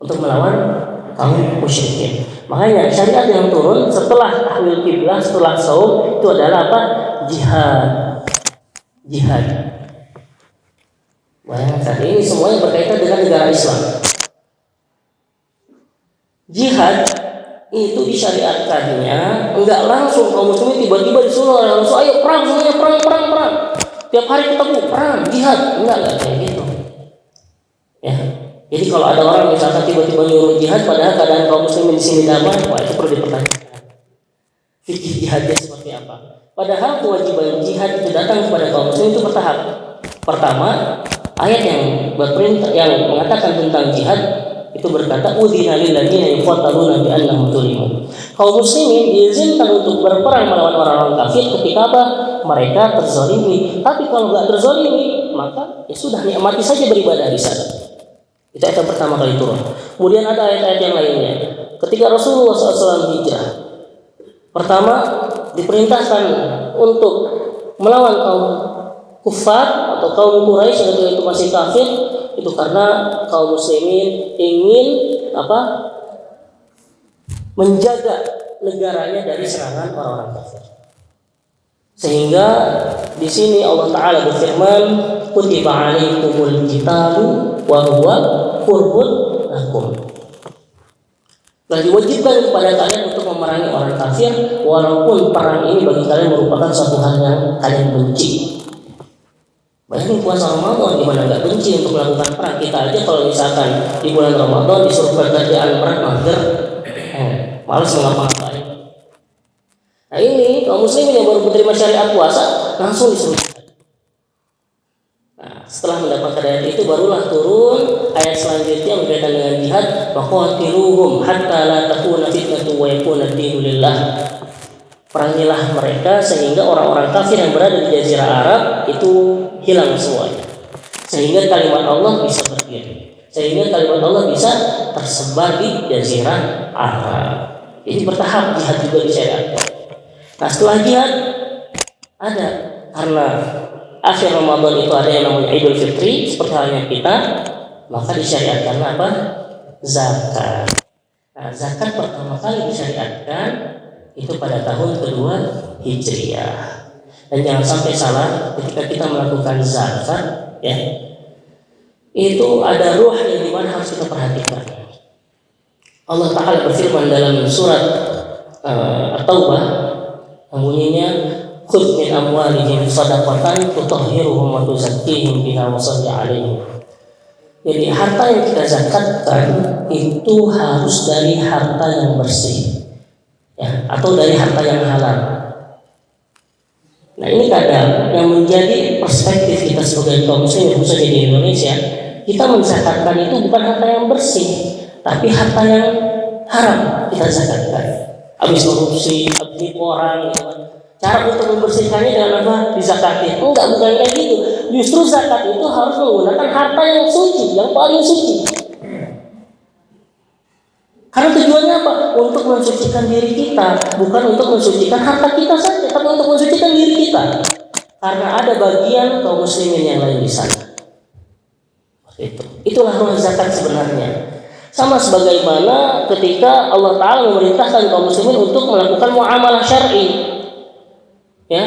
untuk melawan kaum musyrikin. Makanya syariat yang turun setelah tahwil kiblah, setelah saum, itu adalah apa? Jihad. Bayangkan, ini semuanya berkaitan dengan negara Islam. Jihad itu disyariatkannya enggak langsung kaum muslimin tiba-tiba disuruh langsung ayo perang semuanya, perang. Tiap hari ketemu perang, jihad, enggak kayak gitu. Ya. Jadi kalau ada orang misalkan tiba-tiba nyuruh jihad padahal keadaan kaum muslimin di sini damai, wah itu perlu dipertanyakan. Fikih jihadnya seperti apa? Padahal kewajiban jihad itu datang kepada kaum muslimin itu bertahap. Pertama, ayat yang berperintah yang mengatakan tentang jihad itu berkata udzina lil ladzina yuqataluna bi annahum zulimun. Kaum muslimin diizinkan untuk berperang melawan orang-orang kafir ketika apa? Mereka terzalimi. Tapi kalau enggak terzalimi, maka ya sudah nikmati saja beribadah di sana. Itu ayat yang pertama kali turun. Kemudian ada ayat-ayat yang lainnya. Ketika Rasulullah SAW hijrah, pertama diperintahkan untuk melawan kaum kufar atau kaum Quraisy ketika itu masih kafir. Itu karena kaum muslimin ingin menjaga negaranya dari serangan orang-orang kafir. Sehingga di sini Allah Ta'ala berfirman, kutiba alaikumul qitalu wa huwa kurhun lakum. Telah diwajibkan kepada kalian untuk memerangi orang kafir, walaupun perang ini bagi kalian merupakan suatu hal yang kalian benci. Bayangin puasa Ramadan gimana nggak benci untuk melakukan perang. Kita aja kalau misalkan di bulan Ramadan disuruh pekerjaan berat mager, malas ngapa-ngapain. Nah ini kaum muslimin yang baru menerima syariat puasa langsung disuruh. Nah setelah mendapatkan ayat itu barulah turun ayat selanjutnya berkaitan dengan jihad. Waqatiluhum hatta la takuna fitnatu wa yakuna ad-dinu lillah. Perangilah mereka sehingga orang-orang kafir yang berada di Jazirah Arab itu hilang semuanya. Sehingga kalimat Allah bisa berdiri. Sehingga kalimat Allah bisa tersebar di Jazirah Arab. Jadi bertahap jihad juga disyariatkan. Nah setelah jihad ada, karena akhir Ramadan itu ada yang namanya Idul Fitri seperti halnya kita, maka disyariatkan apa? Zakat. Nah zakat pertama kali disyariatkan itu pada tahun kedua Hijriah. Dan jangan sampai salah ketika kita melakukan zakat, ya, itu ada ruh yang dimana harus kita perhatikan. Allah Ta'ala berfirman dalam surat At-Taubah yang bunyinya khudh min amwalihim shadaqatan tutahhiruhum wa tuzakkihim biha wa shalli 'alaihim. Jadi harta yang kita zakatkan itu harus dari harta yang bersih, ya, atau dari harta yang halal. Nah, ini kadang yang menjadi perspektif kita sebagai kaum muslim, khususnya di Indonesia, kita menzakatkan itu bukan harta yang bersih, tapi harta yang haram kita zakatkan. Habis korupsi, habis nipu orang, gitu kan. Cara untuk membersihkannya dengan apa? Dizakatin. Enggak, bukan kayak gitu. Justru zakat itu harus menggunakan harta yang suci, yang paling suci. Karena tujuannya apa? Untuk mensucikan diri kita, bukan untuk mensucikan harta kita saja, tapi untuk mensucikan diri kita. Karena ada bagian kaum muslimin yang lain di sana. Itulah ruh zakat sebenarnya. Sama sebagaimana ketika Allah Ta'ala memerintahkan kaum muslimin untuk melakukan muamalah syar'i. Ya,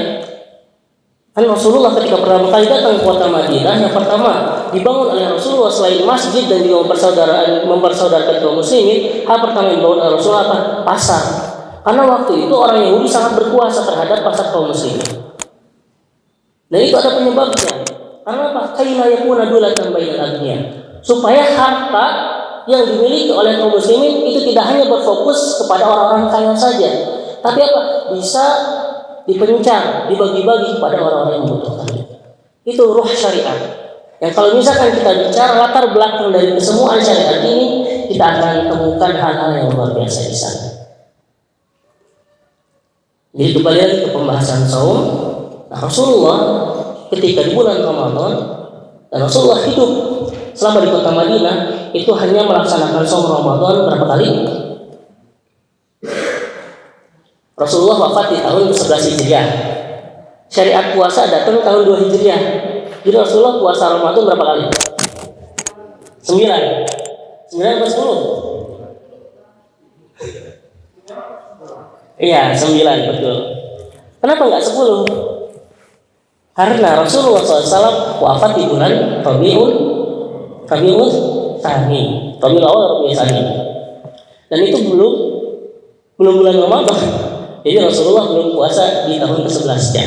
kan Rasulullah ketika pertama kali datang ke kota Madinah, yang pertama dibangun oleh Rasulullah selain masjid dan juga mempersaudarkan kaum muslimin, hal pertama yang dibangun oleh Rasulullah apa? Pasar. Karena waktu itu orang Yahudi sangat berkuasa terhadap pasar kaum muslimin. Dan itu ada penyebabnya. Karena apa? Kaila yakuna dulatan bainal aghniya. Supaya harta yang dimiliki oleh kaum muslimin itu tidak hanya berfokus kepada orang-orang kaya saja, tapi apa? Bisa dipencar, dibagi-bagi kepada orang-orang yang membutuhkan. Itu ruh syariat. Yang kalau misalkan kita bicara latar belakang dari kesemuaan syariat ini, kita akan temukan hal-hal yang luar biasa di sana. Jadi kembali lagi ke pembahasan saum. Nah, Rasulullah ketika di bulan Ramadan, dan Rasulullah hidup selama di kota Madinah, itu hanya melaksanakan saum Ramadan berapa kali? Rasulullah wafat di tahun 11 Hijriah. Syariat puasa datang tahun 2 Hijriah. Jadi Rasulullah puasa Ramadan berapa kali? 9. 9 atau 10? Iya, 9, betul. Kenapa enggak 10? Karena Rasulullah SAW wafat di bulan Rabiul Tsani. Rabiul Awal, Rabiul Tsani. Dan itu belum bulan Ramadan. Jadi Rasulullah belum puasa di tahun ke-11-nya.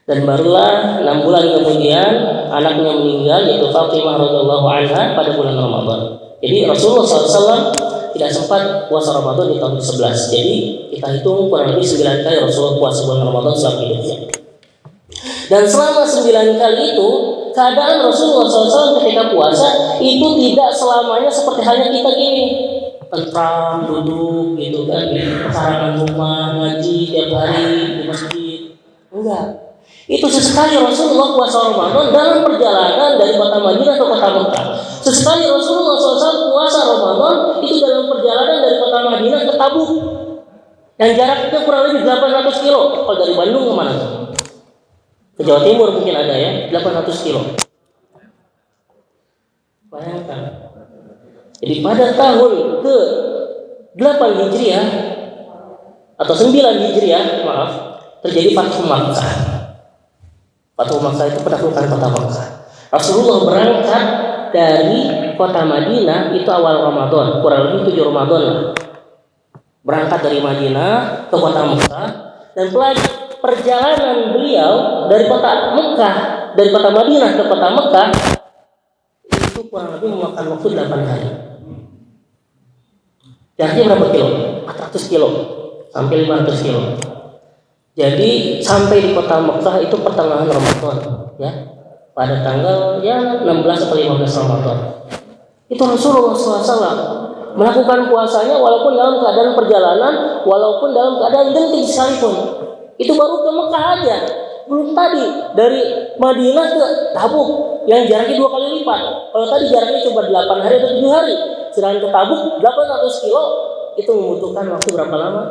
Dan barulah 6 bulan kemudian anaknya meninggal, yaitu Fatimah radhiyallahu anha, pada bulan Ramadan. Jadi Rasulullah SAW tidak sempat puasa Ramadan di tahun ke-11. Jadi kita hitung kurang lebih 9 kali Rasulullah puasa bulan Ramadan selama hidupnya. Dan selama 9 kali itu, keadaan Rasulullah SAW ketika puasa itu tidak selamanya seperti halnya kita gini, tentram, duduk gitu kan, di pekarangan rumah, ngaji tiap hari di masjid. Enggak. Itu sesekali Rasulullah puasa Ramadan dalam perjalanan dari kota Madinah ke kota Mekah. Sesekali Rasulullah SAW puasa Ramadan itu dalam perjalanan dari kota Madinah ke Tabuk, yang jaraknya kurang lebih 800 kilo. Kalau dari Bandung kemana tuh? Ke Jawa Timur mungkin ada ya, 800 kilo. Bayangkan. Jadi pada tahun ke-8 Hijriah atau 9 Hijriah, terjadi Fathu Makkah. Fathu Makkah itu penaklukan kota Makkah. Rasulullah berangkat dari kota Madinah itu awal Ramadan, kurang lebih 7 Ramadan lah. Berangkat dari Madinah ke kota Makkah, dan perjalanan beliau dari kota Mekah, dari kota Madinah ke kota Mekah itu kurang lebih memakan waktu 8 hari. Jaraknya berapa kilo? 400 kilo sampai 500 kilo. Jadi sampai di kota Mekah itu pertengahan Ramadan, ya, pada tanggal 16 atau 15 Ramadan. Itu Rasulullah SAW melakukan puasanya walaupun dalam keadaan perjalanan, walaupun dalam keadaan genting sekalipun. Itu baru ke Mekah aja, belum tadi dari Madinah ke Tabuk yang jaraknya 2 kali lipat. Kalau tadi jaraknya cuma 8 hari atau 7 hari, sedangkan ke Tabuk 800 kilo itu membutuhkan waktu berapa lama?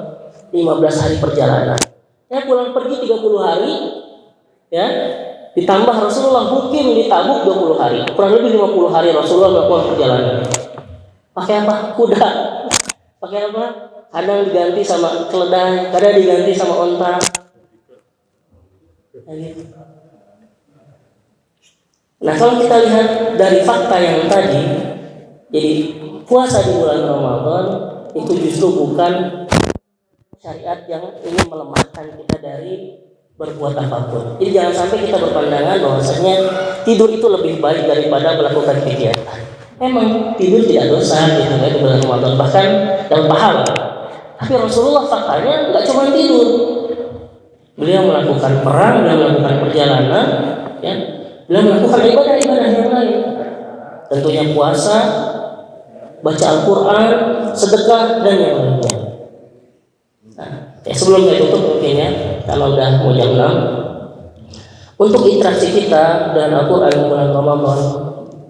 15 hari perjalanan. Ya, pulang pergi 30 hari, ya, ditambah Rasulullah mukim di Tabuk 20 hari, kurang lebih 50 hari Rasulullah melakukan perjalanan. Pakai apa? Kuda. Pakai apa? Kadang diganti sama keledai, kadang diganti sama onta. Nah, kalau kita lihat dari fakta yang tadi, jadi puasa di bulan Ramadan itu justru bukan syariat yang ingin melemahkan kita dari berbuat apapun. Jadi jangan sampai kita berpandangan bahwasanya tidur itu lebih baik daripada melakukan kegiatan. Memang tidur tidak dosa gitu ya di bulan Ramadan, bahkan dapat pahala. Tapi Rasulullah faktanya nggak cuma tidur. Beliau melakukan perang, beliau melakukan perjalanan, ya. Beliau melakukan ibadah-ibadah yang lain. Tentunya puasa, baca Al-Quran, sedekah dan yang lainnya. Nah, sebelum saya tutup mungkin ya, kalau udah mau jam 6, untuk interaksi kita dengan Al-Quran di bulan Ramadan,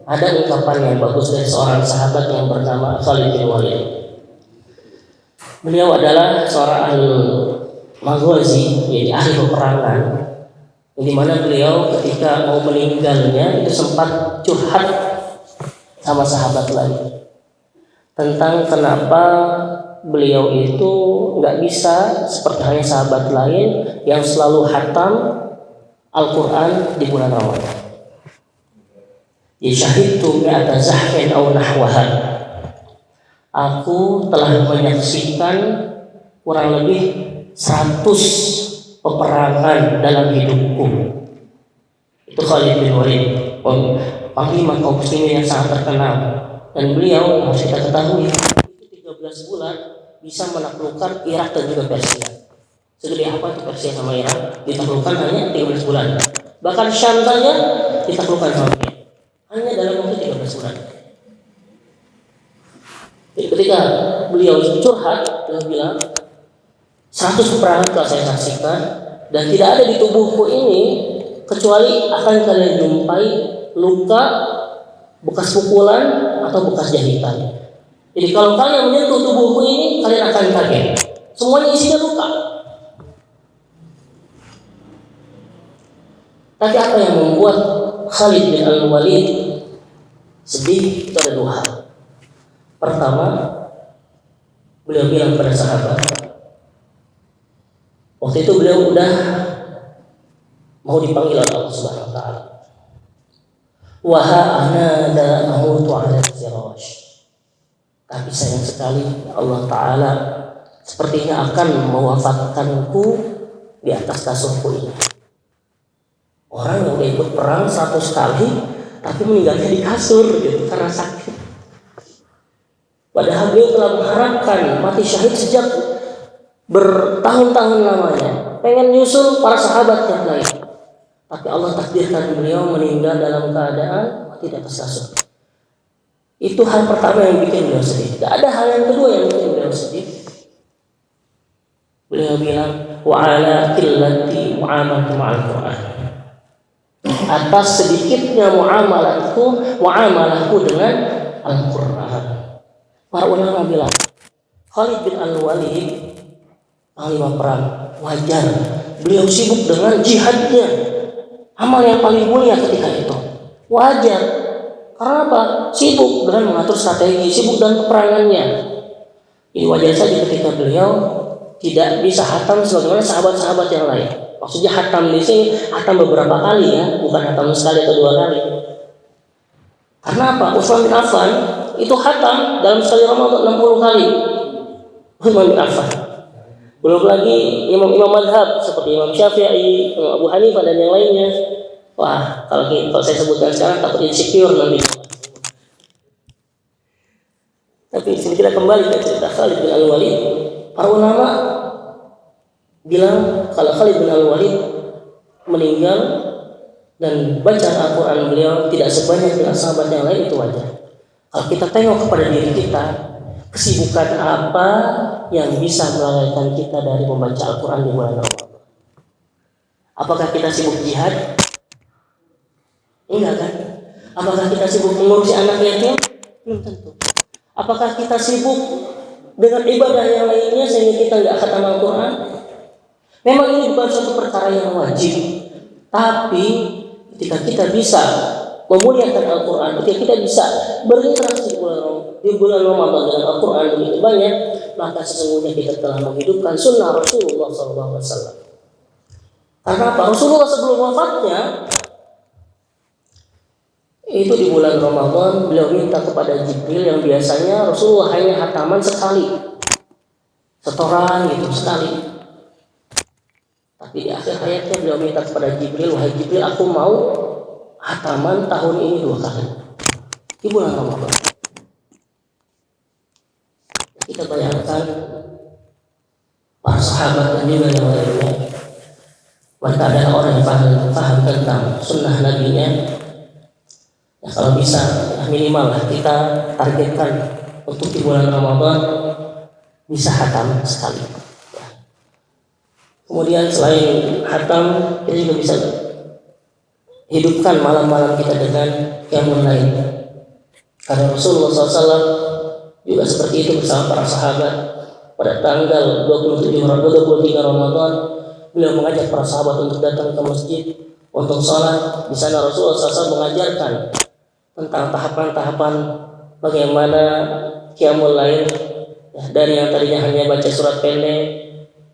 ada ungkapan yang bagus dari seorang sahabat yang bernama Khalid bin Walid. Beliau adalah seorang Maghazi, yaitu ahli peperangan, di mana beliau ketika mau meninggalnya itu sempat curhat sama sahabat lain tentang kenapa beliau itu nggak bisa seperti halnya sahabat lain yang selalu khatam Al-Quran di bulan Ramadan. Ya syahidtu mi'ata zahfin aw nahwaha. Aku telah menyaksikan kurang lebih 100 peperangan dalam hidupku. Itu Khalid bin Walid, panglima kaum muslimin yang sangat terkenal. Dan beliau harus kita ketahui itu 13 bulan bisa menaklukkan Irak dan juga Persia. Segede apa itu Persia sama Irak ditaklukkan hanya 13 bulan. Bahkan Syam saja ditaklukkan sama dia hanya dalam waktu 13 bulan. Jadi ketika beliau curhat, beliau bilang 100 peperangan telah saya saksikan dan tidak ada di tubuhku ini kecuali akan kalian jumpai luka, bekas pukulan atau bekas jahitan. Jadi kalau kalian menyentuh tubuhku ini, kalian akan kaget. Semuanya isinya luka. Tapi apa yang membuat Khalid bin Al-Walid sedih? Itu ada 2 hal. Pertama, beliau bilang pada sahabat, waktu itu beliau udah mau dipanggil oleh Allah Subhanahu wa taala. Wa ana la amutu 'ala al-firash. Tapi sayang sekali Allah taala sepertinya akan mewafatkanku di atas kasurku ini. Orang yang udah ikut perang 100 kali tapi meninggalnya di kasur gitu karena sakit. Padahal beliau telah mengharapkan mati syahid sejak bertahun-tahun lamanya, pengen nyusul para sahabat yang lain. Tapi Allah takdirkan beliau meninggal dalam keadaan mati di atas kasur. Itu hal pertama yang bikin beliau sedih. Tidak ada hal yang kedua yang bikin beliau sedih. Beliau bilang, wa ala qillati mu'amalati ma'al Qur'an. Atas sedikitnya muamalahku dengan Al-Qur'an. Para ulama bilang, Khalid bin Al-Walid panglima perang, wajar beliau sibuk dengan jihadnya, amal yang paling mulia ketika itu. Wajar. Karena apa? Sibuk dengan mengatur strategi, sibuk dengan peperangannya. Ini wajar saja ketika beliau tidak bisa hatam sebagaimana sahabat-sahabat yang lain. Maksudnya hatam di sini hatam beberapa kali ya, bukan hatam sekali atau 2 kali. Karena apa? Utsman bin Affan itu hatam dalam sekali Ramadan 60 kali. Utsman bin Affan. Belum lagi imam-imam madhab seperti Imam Syafi'i, Imam Abu Hanifah dan yang lainnya. Wah, kalau saya sebutkan sekarang takut insecure nanti. Tapi sini kita kembali ke cerita Khalid bin Al-Walid. Para ulama bilang kalau Khalid bin Al-Walid meninggal dan baca Al-Quran beliau tidak sebanyak dengan sahabat yang lain, itu wajar. Kalau kita tengok kepada diri kita, kesibukan apa yang bisa melalaikan kita dari membaca Al-Quran di bulan Ramadan? Apakah kita sibuk jihad? Enggak kan? Apakah kita sibuk mengurusi anak yatim? Belum tentu. Apakah kita sibuk dengan ibadah yang lainnya sehingga kita enggak khatam Al-Quran? Memang ini bukan suatu perkara yang wajib. Tapi ketika kita bisa memuliakan Al-Quran, ketika kita bisa berinteraksi di bulan Ramadan dengan Al-Quran begitu banyak, maka sesungguhnya kita telah menghidupkan sunnah Rasulullah SAW. Karena apa? Rasulullah sebelum wafatnya itu di bulan Ramadan beliau minta kepada Jibril yang biasanya Rasulullah hanya hataman sekali setoran gitu sekali. Tapi di akhir hayatnya beliau minta kepada Jibril, wahai Jibril, aku mau hataman tahun ini 2 kali di bulan Ramadan. Kita bayangkan para sahabat dan juga yang lainnya, mereka adalah orang yang paham tentang sunnah nabinya. Ya, kalau bisa minimal lah kita targetkan untuk di bulan Ramadan bisa hatam sekali. Ya. Kemudian selain hatam, kita juga bisa hidupkan malam-malam kita dengan qiyamul lail. Karena Rasulullah SAW juga seperti itu bersama para sahabat. Pada tanggal 23 Ramadan, beliau mengajak para sahabat untuk datang ke masjid untuk sholat. Di sana Rasulullah SAW mengajarkan tentang tahapan-tahapan bagaimana qiyamul lail, ya, dari yang tadinya hanya baca surat pendek,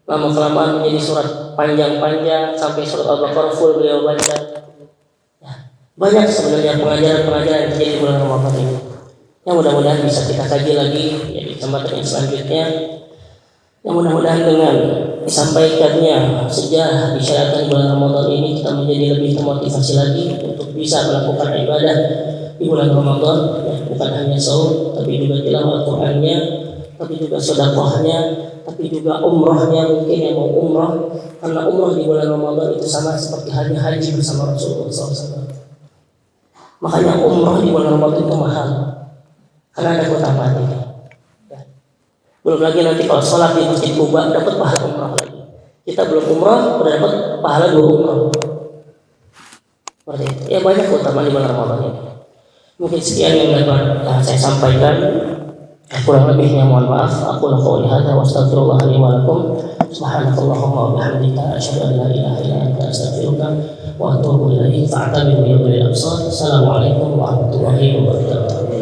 lama-kelamaan menjadi surat panjang-panjang sampai surat Al-Baqarah full beliau baca. Ya, banyak sebenarnya pengajaran-pengajaran yang terjadi di bulan Ramadan ini. Yang mudah-mudahan bisa kita kaji lagi ya, di kesempatan yang selanjutnya. Yang mudah-mudahan dengan disampaikannya sejarah disyariatkan bulan Ramadan ini, kita menjadi lebih termotivasi lagi untuk bisa melakukan ibadah di bulan Ramadan, ya, bukan hanya saum, tapi juga tilawah Al-Qur'annya, tapi juga sedekahnya, tapi juga umrahnya. Mungkin yang mau umrah, karena umrah di bulan Ramadan itu sama seperti haji bersama Rasulullah SAW. Makanya umrah di bulan Ramadan itu mahal, karena ada keutamaannya. Ya. Belum lagi nanti kalau sholat di Masjid Kuba dapat pahala umrah lagi. Kita belum umrah, udah dapat pahala 2 umrah. Seperti itu. Ya, banyak keutamaan di bulan Ramadan ini. Mungkin sekian yang dapat saya sampaikan. Kurang lebihnya mohon maaf. Aku qouli hadza wa astaghfirullah li wa lakum. Subhanakallahumma wa bihamdika asyhadu an la ilaha illa anta astaghfiruka wa atubu ilaik. Fa'tabiru ya ulil absar. Assalamualaikum warahmatullahi wabarakatuh.